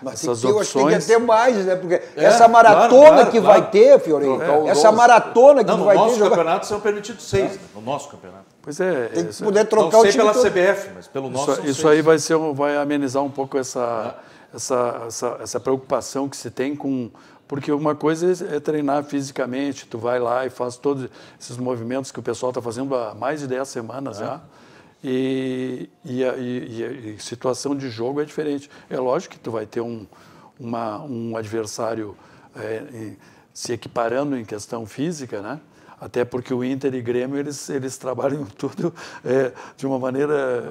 B: opções...
C: essas opções...
B: Eu acho que tem que ter mais, né? Porque essa maratona que vai ter, Fiorinho, essa maratona que vai ter...
E: No nosso campeonato são permitidos 6, no nosso campeonato.
C: Pois é.
B: Tem que poder trocar o time
E: pela
B: todo.
E: CBF, mas pelo nosso são 6.
C: Isso aí vai amenizar um pouco essa preocupação que se tem com... Porque uma coisa é treinar fisicamente, tu vai lá e faz todos esses movimentos que o pessoal está fazendo há mais de 10 semanas já. E a situação de jogo é diferente. É lógico que tu vai ter um adversário se equiparando em questão física, né? Até porque o Inter e Grêmio, eles trabalham tudo de uma maneira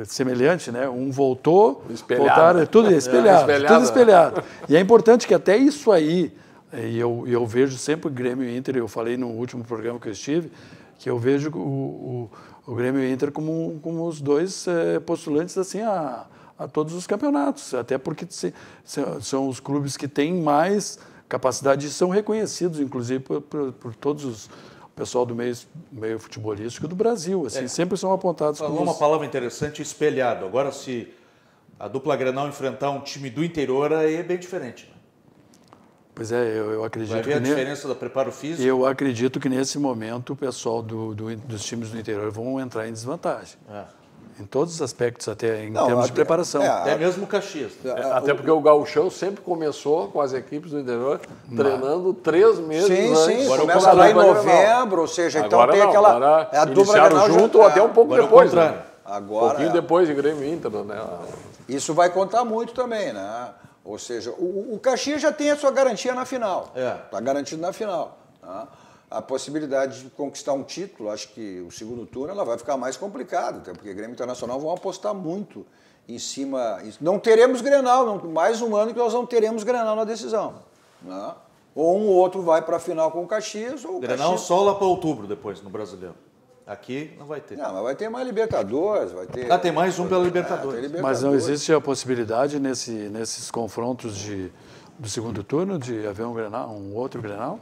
C: semelhante, né? Um voltaram, tudo espelhado. E é importante que até isso aí, e eu vejo sempre o Grêmio e Inter, eu falei no último programa que eu estive, que eu vejo o Grêmio e Inter como os dois postulantes assim, a todos os campeonatos, até porque são os clubes que têm mais capacidade e são reconhecidos, inclusive, por todos o pessoal do meio futebolístico do Brasil. Assim, sempre são apontados como...
E: Falou uma palavra interessante, espelhado. Agora, se a dupla Grenal enfrentar um time do interior, aí é bem diferente. Né?
C: Pois é, eu acredito
E: vai ver a diferença do preparo físico?
C: Eu acredito que, nesse momento, o pessoal dos times do interior vão entrar em desvantagem. Em todos os aspectos, até em termos de preparação.
E: Até mesmo o Caxias.
D: Até porque o gauchão sempre começou com as equipes do interior treinando 3 meses antes.
B: Sim, começa lá em novembro, ou seja, então
D: agora
B: tem
D: aquela...
B: a dupla Grenal
D: junto ou até um pouco depois.
E: Né?
D: Um pouquinho depois de Grêmio e Inter. Né?
B: Isso vai contar muito também, né? Ou seja, o Caxias já tem a sua garantia na final. Está garantido na final. Tá? A possibilidade de conquistar um título, acho que o segundo turno ela vai ficar mais complicada, até porque Grêmio Internacional vão apostar muito em cima. Não teremos Grenal, mais um ano que nós não teremos Grenal na decisão. Né? Ou um ou outro vai para a final com o Caxias. Ou o
E: Grenal
B: Caxias...
E: só lá para outubro depois, no Brasileiro. Aqui não vai ter.
B: Não, mas vai ter mais Libertadores, vai ter...
E: tem mais um pela Libertadores.
C: Mas não existe a possibilidade nesses confrontos do segundo turno de haver um outro Grenal?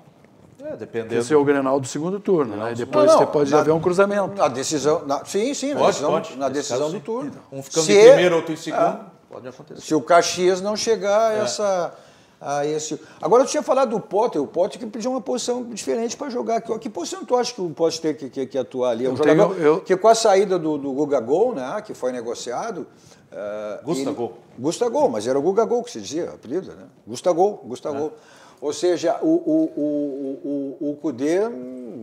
E: Dependendo.
C: Esse é o Grenal do segundo turno, né? E depois pode haver um cruzamento.
B: Na decisão, sim,
E: pode.
B: Na decisão do turno.
E: Um ficando em primeiro, outro em segundo, pode acontecer.
B: Se o Caxias não chegar a esse... Agora, eu tinha falado do Potter, o Potter que pediu uma posição diferente para jogar. Que posição tu acha que o Potter tem que atuar ali? É um jogador que com a saída do Guga Gol, né, que foi negociado...
E: Gustavo,
B: mas era o Guga Gol que se dizia, apelido, né? Gustavo. Ou seja, o Cudê,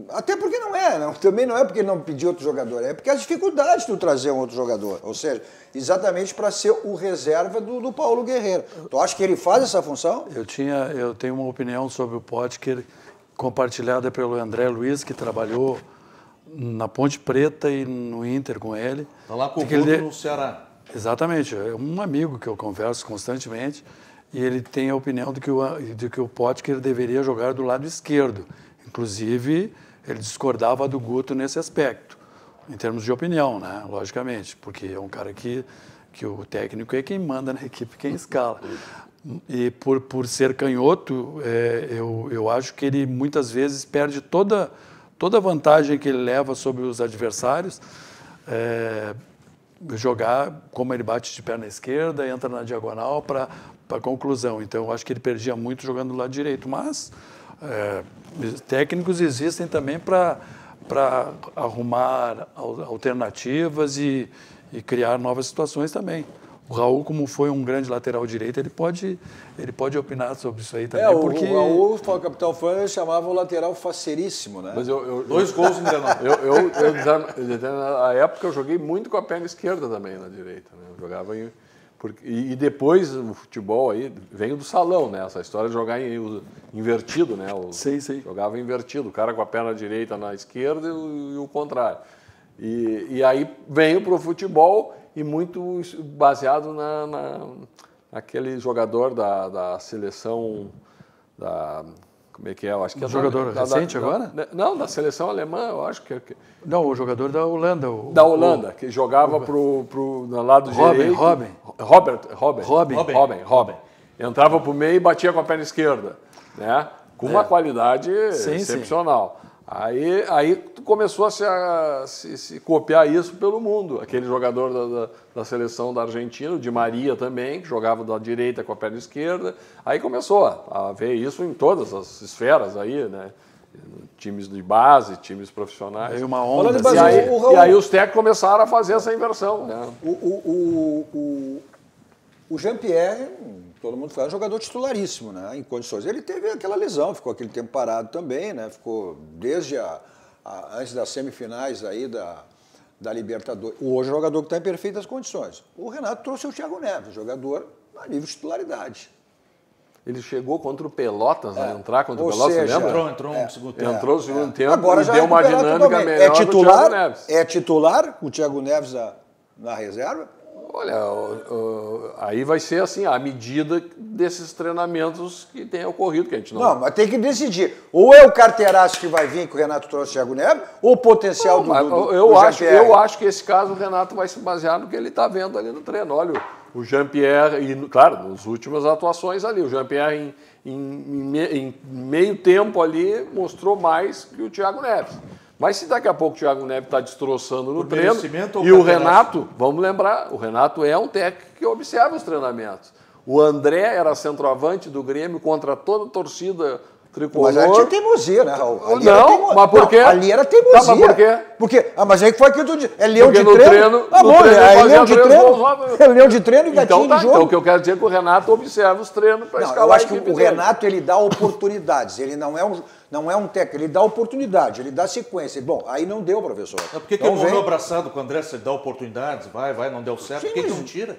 B: até porque não é, não, também não é porque ele não pediu outro jogador, é porque as dificuldades de tu trazer um outro jogador. Ou seja, exatamente para ser o reserva do Paulo Guerreiro. Tu acha que ele faz essa função?
C: Eu tenho uma opinião sobre o Potker compartilhada pelo André Luiz, que trabalhou na Ponte Preta e no Inter com ele.
E: Está lá com o Guto no Ceará.
C: Exatamente, é um amigo que eu converso constantemente e ele tem a opinião de que o Potker deveria jogar do lado esquerdo. Inclusive, ele discordava do Guto nesse aspecto, em termos de opinião, né? Logicamente, porque é um cara que o técnico é quem manda na equipe, quem escala. E por ser canhoto, eu acho que ele muitas vezes perde toda a vantagem que ele leva sobre os adversários, jogar como ele bate de perna esquerda, entra na diagonal para conclusão. Então, eu acho que ele perdia muito jogando do lado direito. Mas técnicos existem também para arrumar alternativas e criar novas situações também. O Raul, como foi um grande lateral direito, ele pode opinar sobre isso aí também. Porque
B: o Raul, o capitão Fã, chamava o lateral faceríssimo, né?
D: Mas
E: 2 gols em 19.
D: Na época eu joguei muito com a perna esquerda também na direita, né? Eu jogava e depois o futebol aí veio do salão, né? Essa história de jogar invertido, né?
C: Sim.
D: Jogava invertido, o cara com a perna direita na esquerda e o contrário. E aí veio para o futebol e muito baseado naquele jogador da seleção como é que é? Eu acho que é
C: jogador recente agora?
D: Não, da seleção alemã, eu acho que
C: não, o jogador da Holanda.
D: Da Holanda, que jogava no lado direito. Robin. Entrava para o meio e batia com a perna esquerda, né? Com uma qualidade excepcional. Sim. Aí começou a se copiar isso pelo mundo. Aquele jogador da seleção da Argentina, o Di Maria também, que jogava da direita com a perna esquerda. Aí começou a ver isso em todas as esferas aí, né? Times de base, times profissionais.
C: Aí uma onda.
D: E aí os técnicos começaram a fazer essa inversão, né?
B: O Jean-Pierre, todo mundo fala, é um jogador titularíssimo, né? Em condições. Ele teve aquela lesão, ficou aquele tempo parado também, né? Ficou desde antes das semifinais aí da Libertadores. Hoje é um jogador que está em perfeitas condições. O Renato trouxe o Thiago Neves, jogador a nível de titularidade.
D: Ele chegou contra o Pelotas, a entrar contra o Pelotas, você lembra?
E: Entrou no segundo tempo.
D: Entrou no segundo tempo
B: Agora
D: e deu uma dinâmica melhor do Thiago Neves.
B: É titular com o Thiago Neves na reserva?
D: Olha, aí vai ser assim, à medida desses treinamentos que tem ocorrido, que a gente não...
B: Não, mas tem que decidir. Ou é o carteiraço que vai vir, que o Renato trouxe o Thiago Neves, ou o potencial do
D: eu acho que esse caso o Renato vai se basear no que ele está vendo ali no treino. Olha, o Jean-Pierre, e claro, nas últimas atuações ali, o Jean-Pierre em meio tempo ali mostrou mais que o Thiago Neves. Mas se daqui a pouco o Thiago Neves está destroçando no treino, e o Renato, vamos lembrar, o Renato é um técnico que observa os treinamentos. O André era centroavante do Grêmio contra toda a torcida tricolor.
B: Mas ali tinha teimosia, né, Raul?
D: Mas por quê?
B: Ali era teimosia.
D: Tá, mas por quê?
B: Porque, mas aí que foi aquilo que tu disse. É leão de
D: treino.
B: É leão de treino. É leão de treino e gatinho de jogo.
D: Então o que eu quero dizer é que o Renato observa os treinos para escalar.
B: Eu acho que o Renato, ele dá oportunidades. Ele não é um técnico, ele dá oportunidade, ele dá sequência. Bom, aí não deu, professor.
E: Por que ele morreu abraçado com o André? Você dá oportunidades, vai, não deu certo. Por que não tira?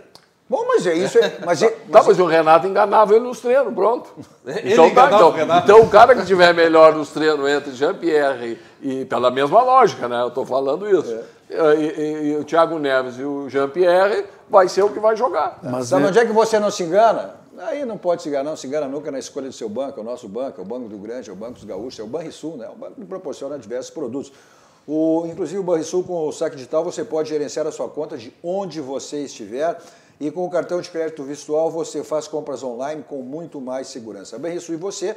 B: Bom, mas é isso. Mas
D: o Renato enganava ele nos treinos, pronto.
E: Renato.
D: Então o cara que estiver melhor nos treinos entre Jean-Pierre e pela mesma lógica, né? Eu estou falando isso. E o Thiago Neves e o Jean-Pierre vai ser o que vai jogar.
B: Mas sabe onde é que você não se engana? Aí não pode se enganar, não se engana nunca na escolha do seu banco, é o nosso banco, é o Banco do Grande, é o Banco dos Gaúchos, é o Banrisul, né? O banco que proporciona diversos produtos. Inclusive o Banrisul, com o saque digital, você pode gerenciar a sua conta de onde você estiver. E com o cartão de crédito virtual você faz compras online com muito mais segurança. Banrisul e você,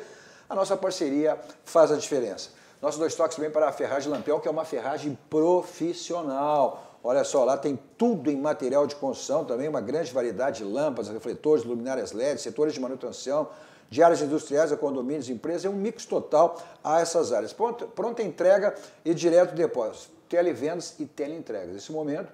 B: a nossa parceria faz a diferença. Nossos dois toques vêm para a Ferragem Lampião, que é uma ferragem profissional. Olha só, lá tem tudo em material de construção também, uma grande variedade de lâmpadas, refletores, luminárias LED, setores de manutenção, de áreas industriais a condomínios, empresas, é um mix total a essas áreas. Pronta entrega e direto depósito, televendas e teleentregas. Nesse momento,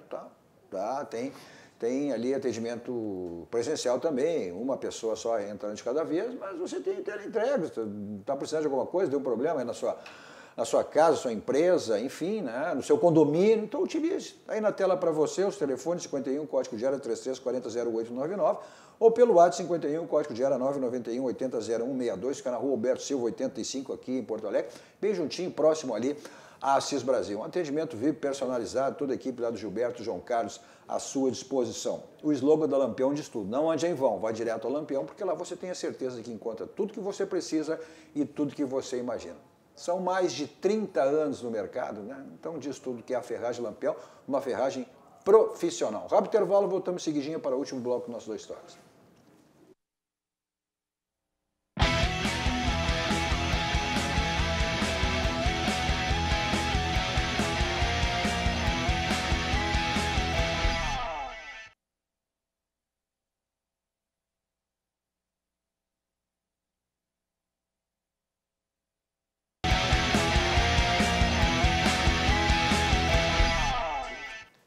B: tem tem ali atendimento presencial também, uma pessoa só entrando de cada vez, mas você tem entregas, está precisando de alguma coisa, deu um problema aí na sua casa, sua empresa, enfim, né, no seu condomínio, então utilize. Aí na tela para você, os telefones 51, código de área 33400899, ou pelo WhatsApp 51, código de área 991 800162, fica na rua Alberto Silva 85 aqui em Porto Alegre, bem juntinho, próximo ali a Assis Brasil. Um atendimento VIP personalizado, toda a equipe lá do Gilberto, João Carlos, à sua disposição. O slogan da Lampião diz tudo, não ande em vão, vá direto ao Lampião, porque lá você tem a certeza que encontra tudo que você precisa e tudo que você imagina. São mais de 30 anos no mercado, né? Então diz tudo que é a Ferragem Lampião, uma ferragem profissional. Rápido intervalo, voltamos seguidinho para o último bloco dos nossos dois toques.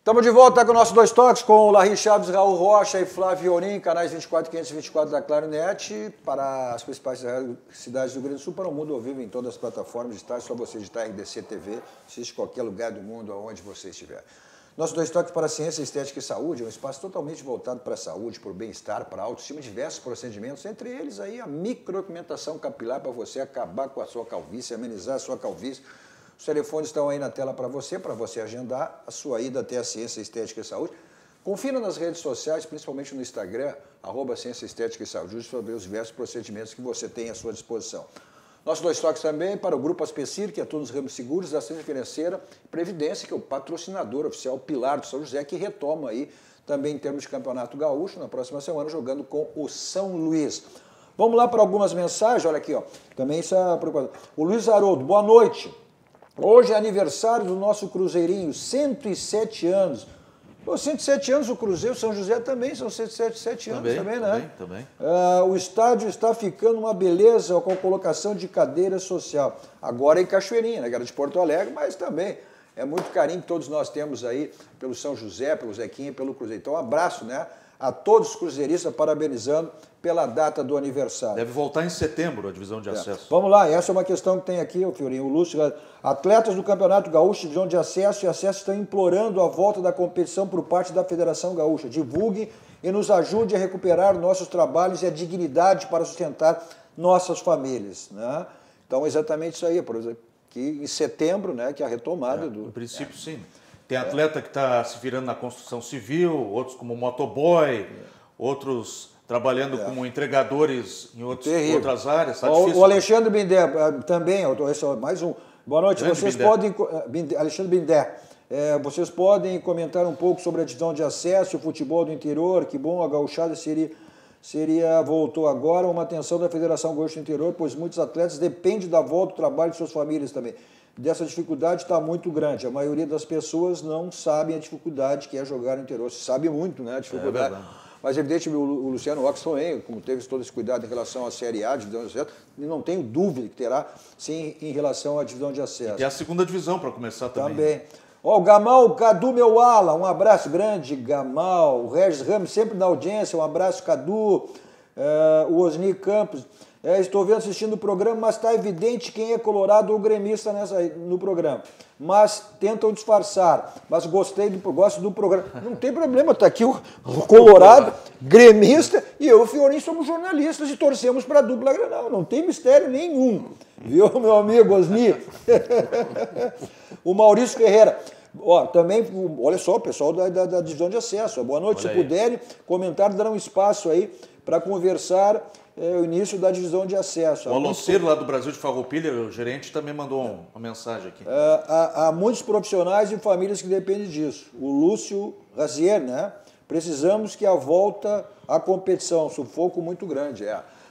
B: Estamos de volta com o nosso Dois Toques, com o Larry Chaves, Raul Rocha e Flávio Orim, canais 24 e 524 da Clarinet, para as principais cidades do Rio Grande do Sul, para o mundo ao vivo em todas as plataformas digitais, só você digitar RDC TV, assiste qualquer lugar do mundo, aonde você estiver. Nosso Dois Toques para a Ciência, Estética e Saúde é um espaço totalmente voltado para a saúde, para o bem-estar, para a autoestima, diversos procedimentos, entre eles aí a micropigmentação capilar para você acabar com a sua calvície, amenizar a sua calvície. Os telefones estão aí na tela para você agendar a sua ida até a Ciência, Estética e Saúde. Confira nas redes sociais, principalmente no Instagram, @Ciência, Estética e Saúde, para ver os diversos procedimentos que você tem à sua disposição. Nossos Dois Toques também para o Grupo Aspecir, que atua nos ramos seguros, da assistência financeira, Previdência, que é o patrocinador oficial Pilar do São José, que retoma aí também em termos de Campeonato Gaúcho, na próxima semana, jogando com o São Luís. Vamos lá para algumas mensagens, olha aqui, ó. Também isso é preocupação. O Luiz Haroldo, boa noite. Hoje é aniversário do nosso Cruzeirinho, 107 anos. Pô, 107 anos o Cruzeiro, São José também, são 107 anos também, né?
E: Também.
B: O estádio está ficando uma beleza com a colocação de cadeira social. Agora em Cachoeirinha, né? Que era de Porto Alegre, mas também é muito carinho que todos nós temos aí pelo São José, pelo Zequinha e pelo Cruzeiro. Então, um abraço, né? A todos os cruzeiristas, parabenizando pela data do aniversário.
E: Deve voltar em setembro a divisão de acesso.
B: Vamos lá, essa é uma questão que tem aqui, o Fiorinho, o Lúcio. Atletas do Campeonato Gaúcho, divisão de acesso e acesso estão implorando a volta da competição por parte da Federação Gaúcha. Divulgue e nos ajude a recuperar nossos trabalhos e a dignidade para sustentar nossas famílias. Né? Então, exatamente isso aí, por exemplo, que em setembro, né, que é a retomada do...
E: No princípio, sim. Tem atleta que está se virando na construção civil, outros como motoboy, outros trabalhando como entregadores em outras áreas. Tá difícil.
B: O Alexandre Bindé também, mais um. Boa noite, vocês podem... Alexandre Bindé, vocês podem comentar um pouco sobre a divisão de acesso, o futebol do interior, que bom, a gauchada voltou agora, uma atenção da Federação Gaúcha do Interior, pois muitos atletas dependem da volta do trabalho de suas famílias também. Dessa dificuldade está muito grande. A maioria das pessoas não sabem a dificuldade que é jogar no interior. Se sabe muito, né, a dificuldade. Mas, evidentemente, o Luciano Ox também, como teve todo esse cuidado em relação à Série A, divisão de acesso, não tenho dúvida que terá, sim, em relação à divisão de acesso.
E: E a segunda divisão, para começar também.
B: Também. Ó, o Gamal, Cadu, meu ala, um abraço grande, Gamal. O Regis Ramos, sempre na audiência, um abraço, Cadu. O Osni Campos. Estou vendo, assistindo o programa, mas está evidente quem é colorado ou gremista no programa. Mas tentam disfarçar. Mas gosto do programa. Não tem problema, está aqui o colorado, gremista, e eu e o Fiorinho somos jornalistas e torcemos para a dupla Grenal. Não tem mistério nenhum. Viu, meu amigo Osni? O Maurício Ferreira. Ó, também, olha só, o pessoal da divisão de acesso. Boa noite, se puderem comentar, darão espaço aí para conversar o início da divisão de acesso.
E: O Alonceiro lá do Brasil de Farroupilha, o gerente, também mandou uma mensagem aqui.
B: Há muitos profissionais e famílias que dependem disso. O Lúcio Razier, né? Precisamos que a volta à competição, sufoco muito grande.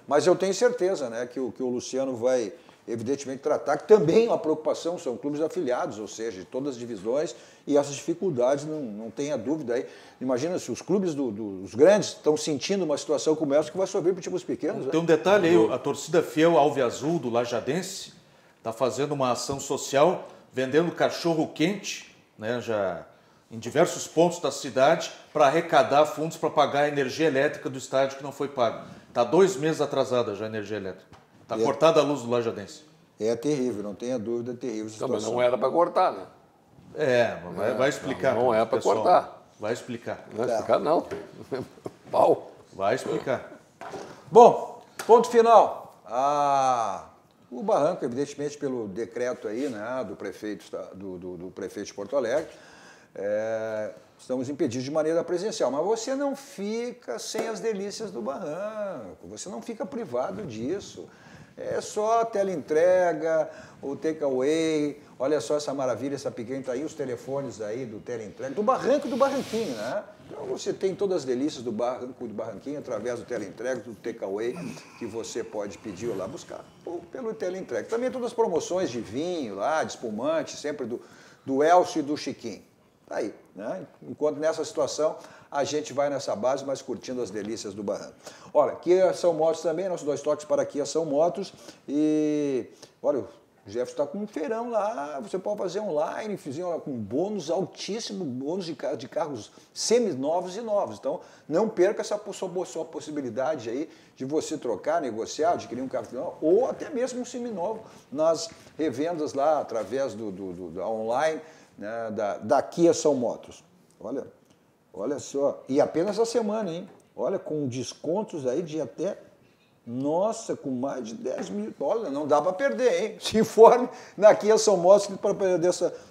B: Mas eu tenho certeza, né, que o Luciano vai, evidentemente, tratar, que também é uma preocupação, são clubes afiliados, ou seja, de todas as divisões, e essas dificuldades, não tenha dúvida aí. Imagina se os clubes dos grandes estão sentindo uma situação como essa, que vai sofrer para os pequenos.
E: Tem um detalhe aí, a torcida fiel Alviazul do Lajadense está fazendo uma ação social, vendendo cachorro quente, né, já em diversos pontos da cidade para arrecadar fundos para pagar a energia elétrica do estádio que não foi pago. Está 2 meses atrasada já a energia elétrica. Está cortada a luz do Lajadense.
B: É terrível, não tenha dúvida, é terrível a situação.
D: Mas não era para cortar, né?
E: Vai explicar.
D: Não é para cortar.
E: Vai explicar.
D: Não vai explicar, não. Pau.
E: Vai explicar.
B: Bom, ponto final. O barranco, evidentemente, pelo decreto aí, né, do prefeito de Porto Alegre, estamos impedidos de maneira presencial. Mas você não fica sem as delícias do barranco, você não fica privado disso. É só a teleentrega, o takeaway, olha só essa maravilha, essa pequena, tá aí os telefones aí do teleentrega, do barranco e do barranquinho, né? Então você tem todas as delícias do barranco e do barranquinho através do teleentrega, do takeaway, que você pode pedir ou lá buscar, ou pelo teleentrega. Também todas as promoções de vinho lá, de espumante, sempre do Elcio e do Chiquinho. Tá aí, né? Enquanto nessa situação a gente vai nessa base, mas curtindo as delícias do barranco. Olha, Kia São Motos também, nossos 2 toques para Kia São Motos. E, olha, o Jefferson está com um feirão lá, você pode fazer online, com bônus altíssimo, bônus de carros seminovos e novos. Então, não perca essa sua possibilidade aí de você trocar, negociar, adquirir um carro final, ou até mesmo um seminovo nas revendas lá, através da online, né, da Kia São Motos. Olha só, e apenas a semana, hein? Olha, com descontos aí de até, nossa, com mais de 10 mil. Olha, não dá para perder, hein? Se informe na Kia São Motos,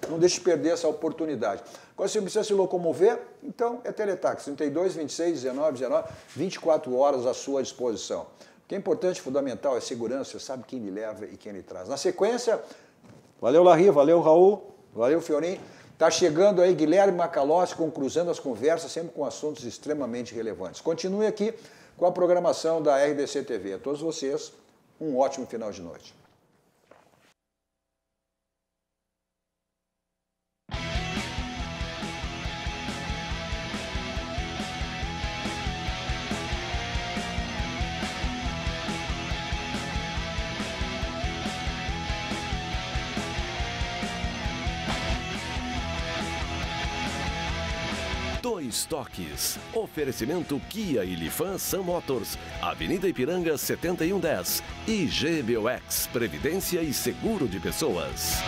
B: não deixe de perder essa oportunidade. Quando você precisa se locomover, então é Teletaxi, 32, 26, 19, 19, 24 horas à sua disposição. O que é importante, fundamental, é segurança, você sabe quem lhe leva e quem lhe traz. Na sequência, valeu Larry, valeu Raul, valeu Fiorin. Está chegando aí Guilherme Macalossi com Cruzando as Conversas, sempre com assuntos extremamente relevantes. Continue aqui com a programação da RDC TV. A todos vocês, um ótimo final de noite.
A: Dois Toques. Oferecimento Kia e Lifan Sam Motors. Avenida Ipiranga 7110. E GBOX. Previdência e Seguro de Pessoas.